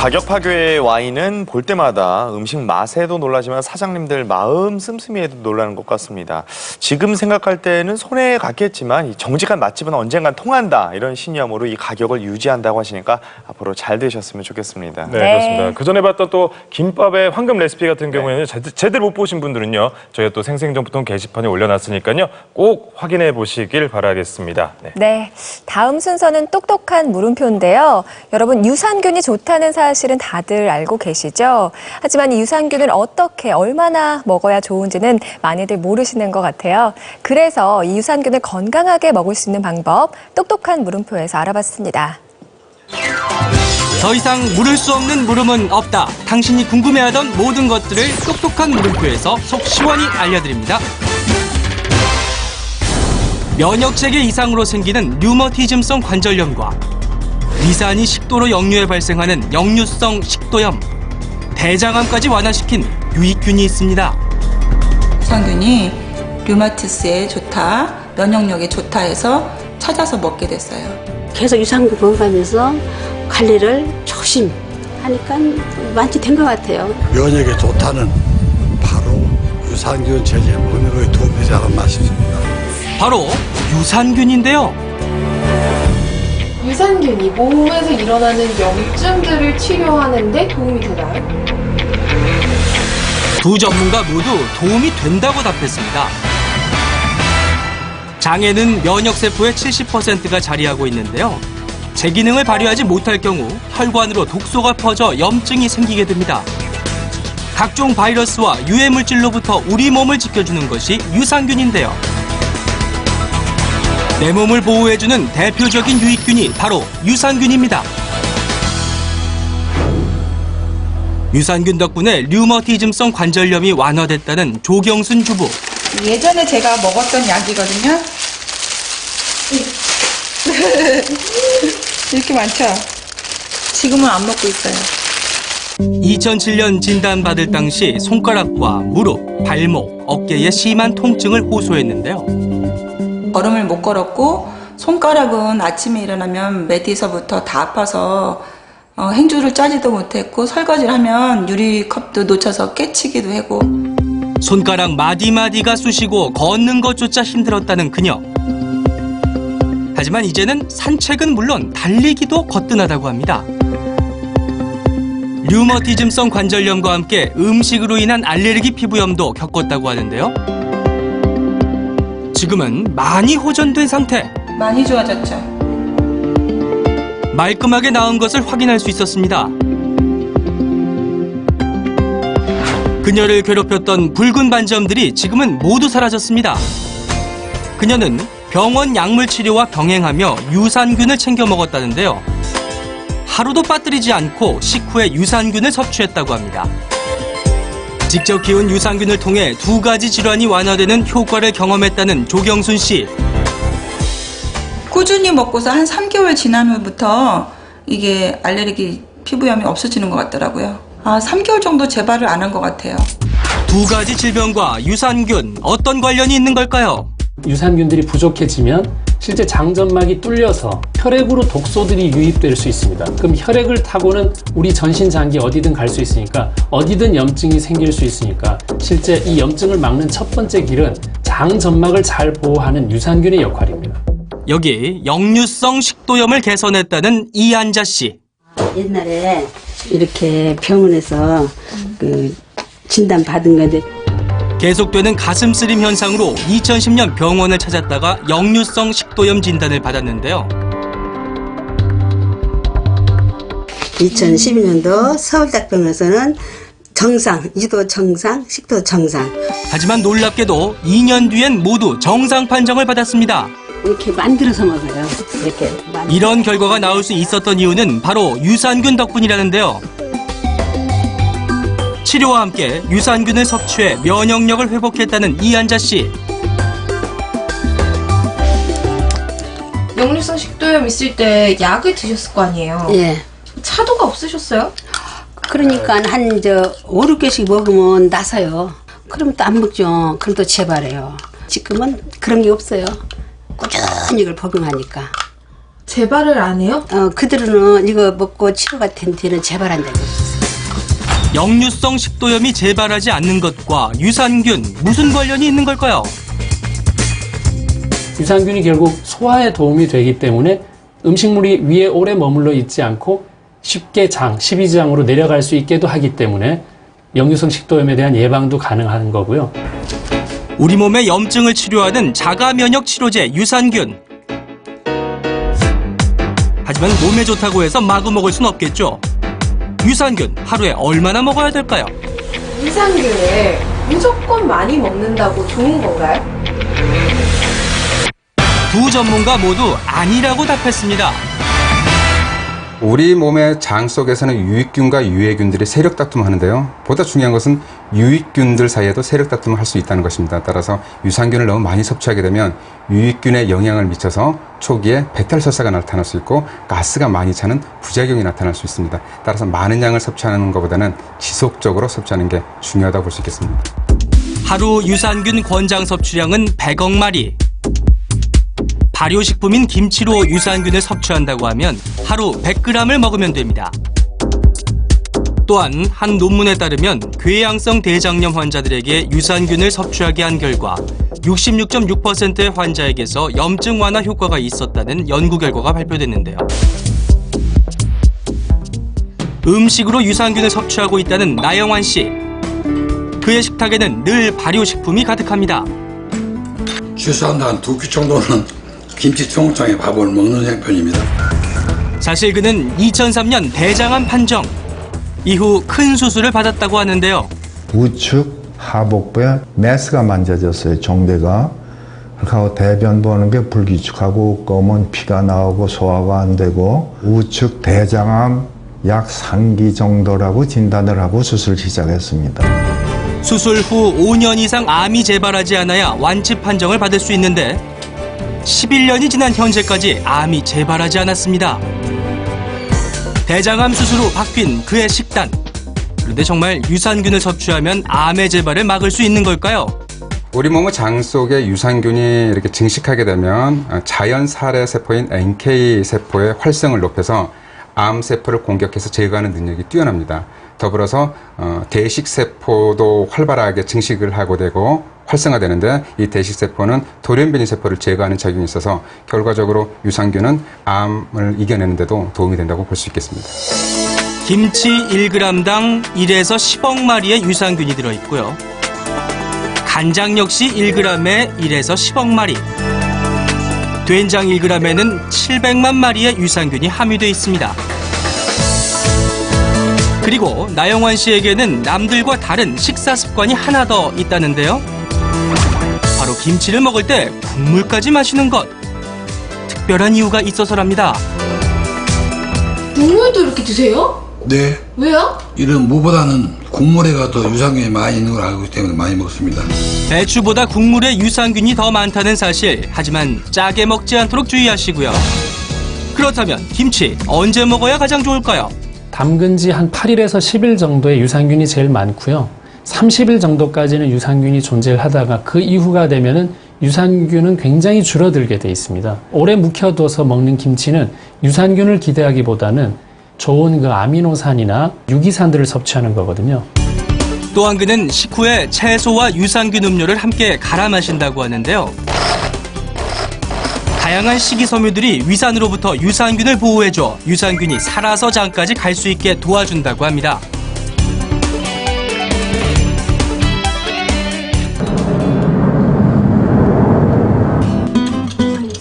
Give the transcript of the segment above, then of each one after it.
가격 파괴의 와인은 볼 때마다 음식 맛에도 놀라지만 사장님들 마음 씀씀이에도 놀라는 것 같습니다. 지금 생각할 때는 손해 갔겠지만 이 정직한 맛집은 언젠간 통한다 이런 신념으로 이 가격을 유지한다고 하시니까 앞으로 잘 되셨으면 좋겠습니다. 네, 그렇습니다. 그 전에 봤던 또 김밥의 황금 레시피 같은 경우에는 제대로 못 보신 분들은요, 저희가 또 생생정보통 게시판에 올려놨으니까요, 꼭 확인해 보시길 바라겠습니다. 네, 다음 순서는 똑똑한 물음표인데요. 여러분, 유산균이 좋다는 사실은 다들 알고 계시죠? 하지만 이 유산균을 어떻게 얼마나 먹어야 좋은지는 많이들 모르시는 것 같아요. 그래서 이 유산균을 건강하게 먹을 수 있는 방법 똑똑한 물음표에서 알아봤습니다. 더 이상 물을 수 없는 물음은 없다. 당신이 궁금해하던 모든 것들을 똑똑한 물음표에서 속 시원히 알려드립니다. 면역체계 이상으로 생기는 류머티즘성 관절염과 위산이 식도로 역류해 발생하는 역류성 식도염, 대장암까지 완화시킨 유익균이 있습니다. 유산균이 류마티스에 좋다, 면역력에 좋다 해서 찾아서 먹게 됐어요. 계속 유산균 먹으면서 관리를 조심 하니까 많이 된 것 같아요. 면역에 좋다는 바로 유산균 제제 먹는 거에 도움이 되지 않았나 싶습니다. 바로 유산균인데요. 유산균이 몸에서 일어나는 염증들을 치료하는 데 도움이 되나요? 두 전문가 모두 도움이 된다고 답했습니다. 장에는 면역세포의 70%가 자리하고 있는데요. 제 기능을 발휘하지 못할 경우 혈관으로 독소가 퍼져 염증이 생기게 됩니다. 각종 바이러스와 유해물질로부터 우리 몸을 지켜주는 것이 유산균인데요. 내 몸을 보호해주는 대표적인 유익균이 바로 유산균입니다. 유산균 덕분에 류머티즘성 관절염이 완화됐다는 조경순 주부. 예전에 제가 먹었던 약이거든요. 이렇게 많죠? 지금은 안 먹고 있어요. 2007년 진단받을 당시 손가락과 무릎, 발목, 어깨에 심한 통증을 호소했는데요. 걸음을 못 걸었고 손가락은 아침에 일어나면 매디서부터 다 아파서 행주를 짜지도 못했고 설거지를 하면 유리컵도 놓쳐서 깨치기도 하고 손가락 마디마디가 쑤시고 걷는 것조차 힘들었다는 그녀. 하지만 이제는 산책은 물론 달리기도 거뜬하다고 합니다. 류머티즘성 관절염과 함께 음식으로 인한 알레르기 피부염도 겪었다고 하는데요. 지금은 많이 호전된 상태. 많이 좋아졌죠. 말끔하게 나은 것을 확인할 수 있었습니다. 그녀를 괴롭혔던 붉은 반점들이 지금은 모두 사라졌습니다. 그녀는 병원 약물 치료와 병행하며 유산균을 챙겨 먹었다는데요. 하루도 빠뜨리지 않고 식후에 유산균을 섭취했다고 합니다. 직접 키운 유산균을 통해 두 가지 질환이 완화되는 효과를 경험했다는 조경순 씨. 꾸준히 먹고서 한 3개월 지난 후부터 이게 알레르기 피부염이 없어지는 것 같더라고요. 3개월 정도 재발을 안 한 것 같아요. 두 가지 질병과 유산균, 어떤 관련이 있는 걸까요? 유산균들이 부족해지면 실제 장점막이 뚫려서 혈액으로 독소들이 유입될 수 있습니다. 그럼 혈액을 타고는 우리 전신 장기 어디든 갈 수 있으니까 어디든 염증이 생길 수 있으니까 실제 이 염증을 막는 첫 번째 길은 장점막을 잘 보호하는 유산균의 역할입니다. 여기 역류성 식도염을 개선했다는 이한자 씨. 옛날에 이렇게 병원에서 진단 받은 건데 계속되는 가슴 쓰림 현상으로 2010년 병원을 찾았다가 역류성 식도염 진단을 받았는데요. 2012년도 서울대병원에서는 정상, 유도 정상, 식도 정상. 하지만 놀랍게도 2년 뒤엔 모두 정상 판정을 받았습니다. 이렇게 만들어서 먹어요. 이렇게 이런 결과가 나올 수 있었던 이유는 바로 유산균 덕분이라는데요. 치료와 함께 유산균을 섭취해 면역력을 회복했다는 이한자 씨. 역류성 식도염 있을 때 약을 드셨을 거 아니에요? 예. 차도가 없으셨어요? 그러니까 한 5, 6개씩 먹으면 나서요. 그럼 또 안 먹죠. 그럼 또 재발해요. 지금은 그런 게 없어요. 꾸준히 이걸 복용하니까. 재발을 안 해요? 그들은 이거 먹고 치료가 된 뒤는 재발한 적이 없어요. 역류성 식도염이 재발하지 않는 것과 유산균 무슨 관련이 있는 걸까요? 유산균이 결국 소화에 도움이 되기 때문에 음식물이 위에 오래 머물러 있지 않고 쉽게 장, 십이지장으로 내려갈 수 있게도 하기 때문에 역류성 식도염에 대한 예방도 가능한 거고요. 우리 몸의 염증을 치료하는 자가 면역 치료제 유산균. 하지만 몸에 좋다고 해서 마구 먹을 순 없겠죠. 유산균 하루에 얼마나 먹어야 될까요? 유산균을 무조건 많이 먹는다고 좋은 건가요? 두 전문가 모두 아니라고 답했습니다. 우리 몸의 장 속에서는 유익균과 유해균들이 세력 다툼하는데요. 보다 중요한 것은 유익균들 사이에도 세력 다툼을 할 수 있다는 것입니다. 따라서 유산균을 너무 많이 섭취하게 되면 유익균에 영향을 미쳐서 초기에 배탈설사가 나타날 수 있고 가스가 많이 차는 부작용이 나타날 수 있습니다. 따라서 많은 양을 섭취하는 것보다는 지속적으로 섭취하는 게 중요하다고 볼 수 있겠습니다. 하루 유산균 권장 섭취량은 100억 마리. 발효식품인 김치로 유산균을 섭취한다고 하면 하루 100g을 먹으면 됩니다. 또한 한 논문에 따르면 궤양성 대장염 환자들에게 유산균을 섭취하게 한 결과 66.6%의 환자에게서 염증 완화 효과가 있었다는 연구 결과가 발표됐는데요. 음식으로 유산균을 섭취하고 있다는 나영환 씨. 그의 식탁에는 늘 발효식품이 가득합니다. 최소한 한 2끼 정도는 김치 청국장에 밥을 먹는 편입니다. 사실 그는 2003년 대장암 판정 이후 큰 수술을 받았다고 하는데요. 우측 하복부에 메스가 만져졌어요. 종대가. 그리고 대변 보는 게 불규칙하고 검은 피가 나오고 소화가 안 되고 우측 대장암 약 3기 정도라고 진단을 하고 수술 시작했습니다. 수술 후 5년 이상 암이 재발하지 않아야 완치 판정을 받을 수 있는데 11년이 지난 현재까지 암이 재발하지 않았습니다. 대장암 수술 후 바뀐 그의 식단. 그런데 정말 유산균을 섭취하면 암의 재발을 막을 수 있는 걸까요? 우리 몸의 장 속에 유산균이 이렇게 증식하게 되면 자연 살해 세포인 NK 세포의 활성을 높여서 암 세포를 공격해서 제거하는 능력이 뛰어납니다. 더불어서 대식 세포도 활발하게 증식을 하고 되고 활성화되는데 이 대식 세포는 돌연변이 세포를 제거하는 작용이 있어서 결과적으로 유산균은 암을 이겨내는 데도 도움이 된다고 볼 수 있겠습니다. 김치 1g당 1에서 10억 마리의 유산균이 들어있고요. 간장 역시 1g에 1에서 10억 마리. 된장 1g에는 700만 마리의 유산균이 함유되어 있습니다. 그리고 나영환 씨에게는 남들과 다른 식사 습관이 하나 더 있다는데요. 바로 김치를 먹을 때 국물까지 마시는 것. 특별한 이유가 있어서랍니다. 국물도 이렇게 드세요? 네. 왜요? 이런 무보다는 국물에가 더 유산균이 많이 있는 걸 알고 있기 때문에 많이 먹습니다. 배추보다 국물에 유산균이 더 많다는 사실. 하지만 짜게 먹지 않도록 주의하시고요. 그렇다면 김치 언제 먹어야 가장 좋을까요? 담근 지 한 8일에서 10일 정도의 유산균이 제일 많고요. 30일 정도까지는 유산균이 존재를 하다가 그 이후가 되면은 유산균은 굉장히 줄어들게 돼 있습니다. 오래 묵혀둬서 먹는 김치는 유산균을 기대하기보다는 좋은 그 아미노산이나 유기산들을 섭취하는 거거든요. 또한 그는 식후에 채소와 유산균 음료를 함께 갈아 마신다고 하는데요. 다양한 식이섬유들이 위산으로부터 유산균을 보호해줘 유산균이 살아서 장까지 갈 수 있게 도와준다고 합니다.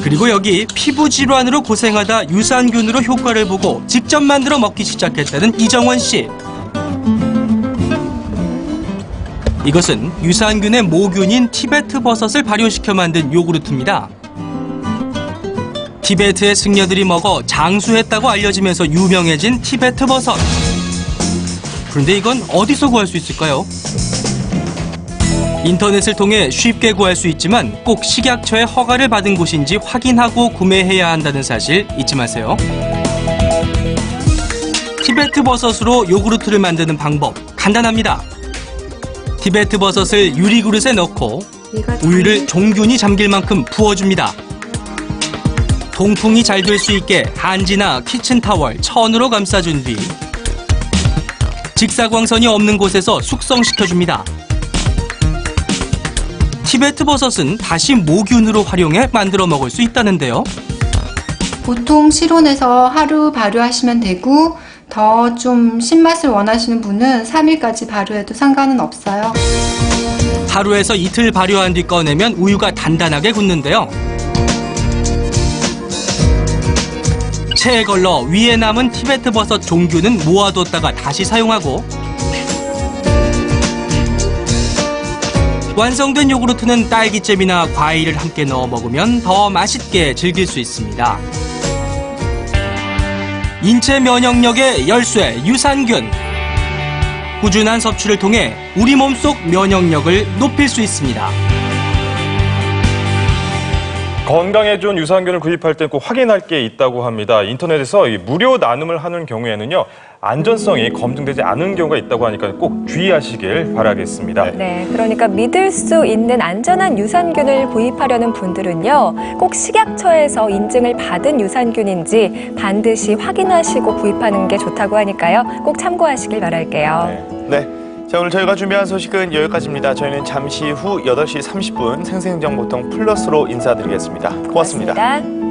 그리고 여기 피부 질환으로 고생하다 유산균으로 효과를 보고 직접 만들어 먹기 시작했다는 이정원 씨. 이것은 유산균의 모균인 티베트 버섯을 발효시켜 만든 요구르트입니다. 티베트의 승려들이 먹어 장수했다고 알려지면서 유명해진 티베트 버섯. 그런데 이건 어디서 구할 수 있을까요? 인터넷을 통해 쉽게 구할 수 있지만 꼭 식약처의 허가를 받은 곳인지 확인하고 구매해야 한다는 사실 잊지 마세요. 티베트 버섯으로 요구르트를 만드는 방법 간단합니다. 티베트 버섯을 유리 그릇에 넣고 우유를 종균이 잠길 만큼 부어줍니다. 통풍이 잘 될 수 있게 한지나 키친타월, 천으로 감싸준 뒤 직사광선이 없는 곳에서 숙성시켜줍니다. 티베트 버섯은 다시 모균으로 활용해 만들어 먹을 수 있다는데요. 보통 실온에서 하루 발효하시면 되고 더 좀 신맛을 원하시는 분은 3일까지 발효해도 상관은 없어요. 하루에서 이틀 발효한 뒤 꺼내면 우유가 단단하게 굳는데요. 체에 걸러 위에 남은 티베트 버섯 종균은 모아뒀다가 다시 사용하고 완성된 요구르트는 딸기잼이나 과일을 함께 넣어 먹으면 더 맛있게 즐길 수 있습니다. 인체 면역력의 열쇠 유산균. 꾸준한 섭취를 통해 우리 몸속 면역력을 높일 수 있습니다. 건강에 좋은 유산균을 구입할 때 꼭 확인할 게 있다고 합니다. 인터넷에서 이 무료 나눔을 하는 경우에는요, 안전성이 검증되지 않은 경우가 있다고 하니까 꼭 주의하시길 바라겠습니다. 네, 그러니까 믿을 수 있는 안전한 유산균을 구입하려는 분들은요, 꼭 식약처에서 인증을 받은 유산균인지 반드시 확인하시고 구입하는 게 좋다고 하니까요, 꼭 참고하시길 바랄게요. 네. 자, 오늘 저희가 준비한 소식은 여기까지입니다. 저희는 잠시 후 8시 30분 생생정보통 플러스로 인사드리겠습니다. 고맙습니다. 고맙습니다.